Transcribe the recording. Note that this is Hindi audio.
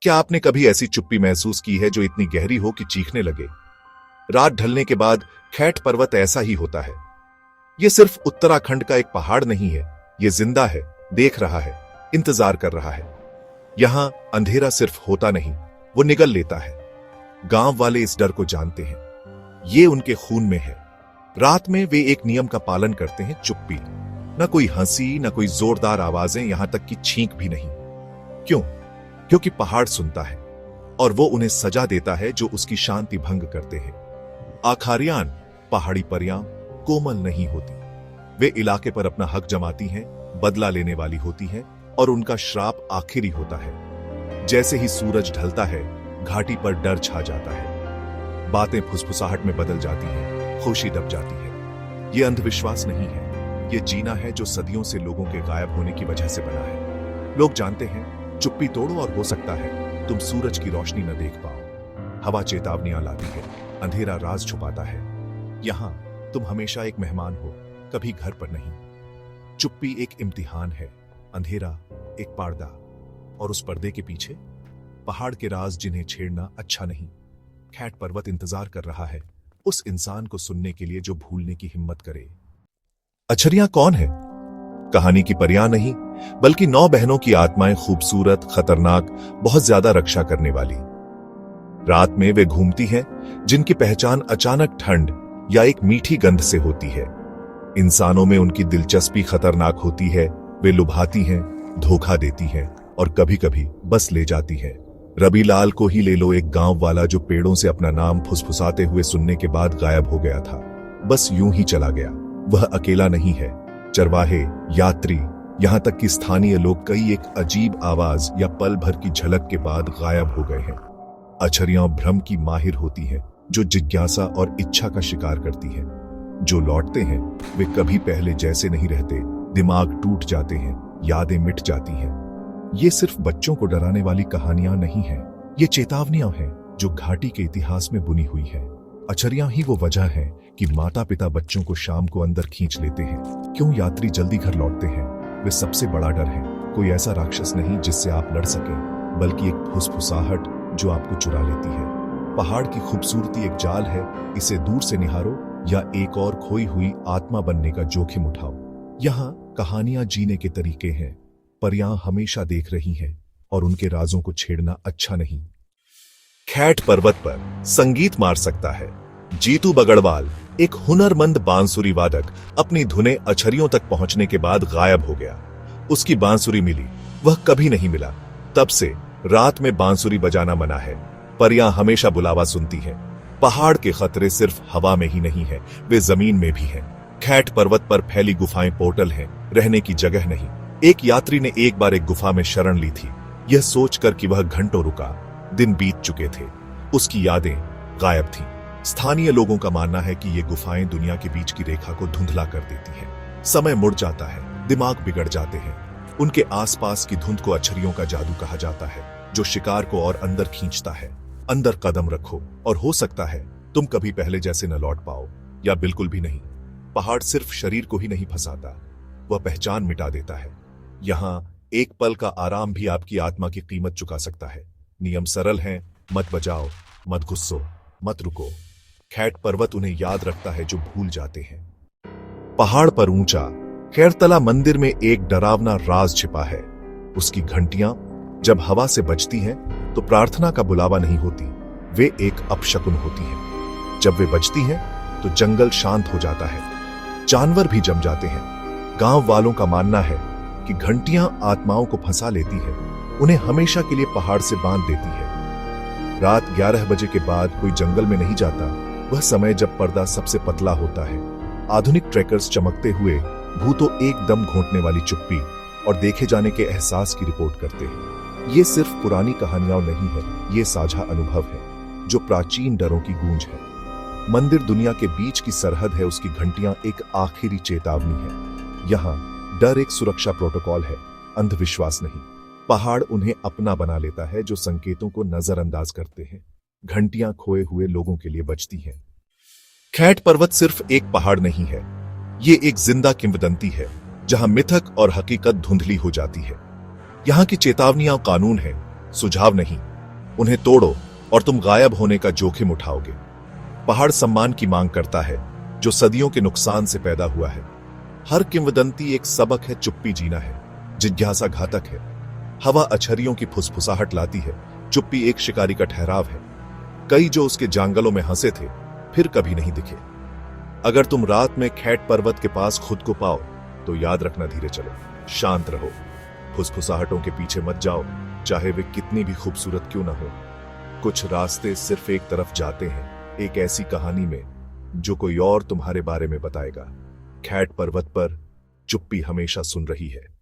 क्या आपने कभी ऐसी चुप्पी महसूस की है जो इतनी गहरी हो कि चीखने लगे? रात ढलने के बाद खैट पर्वत ऐसा ही होता है। यह सिर्फ उत्तराखंड का एक पहाड़ नहीं है, यह जिंदा है, देख रहा है, इंतजार कर रहा है। यहां अंधेरा सिर्फ होता नहीं, वो निगल लेता है। गांव वाले इस डर को जानते हैं, ये उनके खून में है। रात में वे एक नियम का पालन करते हैं, चुप्पी। न कोई हंसी, न कोई जोरदार आवाजें, यहां तक कि छींक भी नहीं। क्यों? क्योंकि पहाड़ सुनता है और वो उन्हें सजा देता है जो उसकी शांति भंग करते हैं। आखारियान, पहाड़ी परियां, कोमल नहीं होती। वे इलाके पर अपना हक जमाती हैं, बदला लेने वाली होती हैं और उनका श्राप आखिरी होता है। जैसे ही सूरज ढलता है, घाटी पर डर छा जाता है। बातें फुसफुसाहट में बदल जाती हैं, खुशी दब जाती है। यह अंधविश्वास नहीं है, यह जीना है जो सदियों से लोगों के गायब होने की वजह से बना है। लोग जानते हैं, चुप्पी तोड़ो और हो सकता है तुम सूरज की रोशनी न देख पाओ। हवा चेतावनियां लाती है, अंधेरा राज छुपाता है। यहां तुम हमेशा एक मेहमान हो, कभी घर पर नहीं। चुप्पी एक इम्तिहान है, अंधेरा एक पर्दा, और उस पर्दे के पीछे पहाड़ के राज जिन्हें छेड़ना अच्छा नहीं। खैट पर्वत इंतजार कर रहा है उस इंसान को सुनने के लिए जो भूलने की हिम्मत करे। अछरियां कौन है? कहानी की परियां नहीं, बल्कि 9 बहनों की आत्माएं, खूबसूरत, खतरनाक, बहुत ज्यादा रक्षा करने वाली। रात में वे घूमती हैं, जिनकी पहचान अचानक ठंड या एक मीठी गंध से होती है। इंसानों में उनकी दिलचस्पी खतरनाक होती है। वे लुभाती हैं, धोखा देती हैं और कभी कभी बस ले जाती हैं। रवि लाल को ही ले लो, एक गांव वाला जो पेड़ों से अपना नाम फुसफुसाते हुए सुनने के बाद गायब हो गया था। बस यूं ही चला गया। वह अकेला नहीं है, चरवाहे, यात्री, यहां तक कि स्थानीय लोग कई एक अजीब आवाज या पल भर की झलक के बाद गायब हो गए हैं। अछरियां भ्रम की माहिर होती हैं, जो जिज्ञासा और इच्छा का शिकार करती हैं। जो लौटते हैं वे कभी पहले जैसे नहीं रहते, दिमाग टूट जाते हैं, यादें मिट जाती हैं। ये सिर्फ बच्चों को डराने वाली कहानियां नहीं हैं, ये चेतावनियां हैं जो घाटी के इतिहास में बुनी हुई है। अछरियां ही वो वजह है कि माता पिता बच्चों को शाम को अंदर खींच लेते हैं। क्यों यात्री जल्दी घर लौटते हैं? वे सबसे बड़ा डर है। कोई ऐसा राक्षस नहीं जिससे आप लड़ सकें, बल्कि एक फुसफुसाहट जो आपको चुरा लेती है। पहाड़ की खूबसूरती एक जाल है, इसे दूर से निहारो या एक और खोई हुई आत्मा बनने का जोखिम उठाओ। यहाँ कहानियां जीने के तरीके हैं। परियां हमेशा देख रही हैं और उनके राजों को छेड़ना अच्छा नहीं। खैट पर्वत पर संगीत मार सकता है। जीतू बगड़वाल, एक हुनरमंद बांसुरी वादक, अपनी धुनें अछरियों तक पहुंचने के बाद गायब हो गया। उसकी बांसुरी मिली, वह कभी नहीं मिला। तब से रात में बांसुरी बजाना मना है। परियां हमेशा बुलावा सुनती हैं। पहाड़ के खतरे सिर्फ हवा में ही नहीं है, वे जमीन में भी हैं। खैट पर्वत पर फैली गुफाएं पोर्टल हैं, रहने की जगह नहीं। एक यात्री ने एक बार एक गुफा में शरण ली थी, यह सोचकर कि वह घंटों रुका। दिन बीत चुके थे, उसकी यादें गायब थीं। स्थानीय लोगों का मानना है कि ये गुफाएं दुनिया के बीच की रेखा को धुंधला कर देती हैं। समय मुड़ जाता है, दिमाग बिगड़ जाते हैं। उनके आसपास की धुंध को अछरियों का जादू कहा जाता है, जो शिकार को और अंदर खींचता है। अंदर कदम रखो और हो सकता है तुम कभी पहले जैसे न लौट पाओ, या बिल्कुल भी नहीं। पहाड़ सिर्फ शरीर को ही नहीं फंसाता, वह पहचान मिटा देता है। यहां एक पल का आराम भी आपकी आत्मा की कीमत चुका सकता है। नियम सरल हैं, मत बजाओ, मत गुस्सो, मत रुको। खैट पर्वत उन्हें याद रखता है जो भूल जाते हैं। पहाड़ पर ऊंचा खैरतला मंदिर में एक डरावना राज छिपा है। उसकी घंटियां जब हवा से बजती हैं तो प्रार्थना का बुलावा नहीं होती, वे एक अपशकुन होती हैं। जब वे बजती हैं तो जंगल शांत हो जाता है, जानवर भी जम जाते हैं। गांव वालों का मानना है कि घंटियां आत्माओं को फंसा लेती है, उन्हें हमेशा के लिए पहाड़ से बांध देती है। रात 11 बजे के बाद कोई जंगल में नहीं जाता, वह समय जब पर्दा सबसे पतला होता है। आधुनिक ट्रैकर्स चमकते हुए भूतों एकदम घोंटने वाली चुप्पी और देखे जाने के एहसास की रिपोर्ट करते हैं। ये सिर्फ पुरानी कहानियां नहीं है, ये साझा अनुभव है जो प्राचीन डरों की गूंज है। मंदिर दुनिया के बीच की सरहद है, उसकी घंटियां एक आखिरी चेतावनी है। यहाँ डर एक सुरक्षा प्रोटोकॉल है, अंधविश्वास नहीं। पहाड़ उन्हें अपना बना लेता है जो संकेतों को नजरअंदाज करते हैं। घंटियां खोए हुए लोगों के लिए बजती हैं। खैट पर्वत सिर्फ एक पहाड़ नहीं है, ये एक जिंदा किंवदंती है जहां मिथक और हकीकत धुंधली हो जाती है। यहाँ की चेतावनियां कानून है, सुझाव नहीं। उन्हें तोड़ो और तुम गायब होने का जोखिम उठाओगे। पहाड़ सम्मान की मांग करता है जो सदियों के नुकसान से पैदा हुआ है। हर किंवदंती एक सबक है, चुप्पी जीना है, जिज्ञासा घातक है। हवा अछरियों की फुसफुसाहट लाती है, चुप्पी एक शिकारी का ठहराव है। कई जो उसके जंगलों में हंसे थे फिर कभी नहीं दिखे। अगर तुम रात में खैट पर्वत के पास खुद को पाओ तो याद रखना, धीरे चलो, शांत रहो, फुसफुसाहटों के पीछे मत जाओ, चाहे वे कितनी भी खूबसूरत क्यों ना हो। कुछ रास्ते सिर्फ एक तरफ जाते हैं, एक ऐसी कहानी में जो कोई और तुम्हारे बारे में बताएगा। खैट पर्वत पर चुप्पी हमेशा सुन रही है।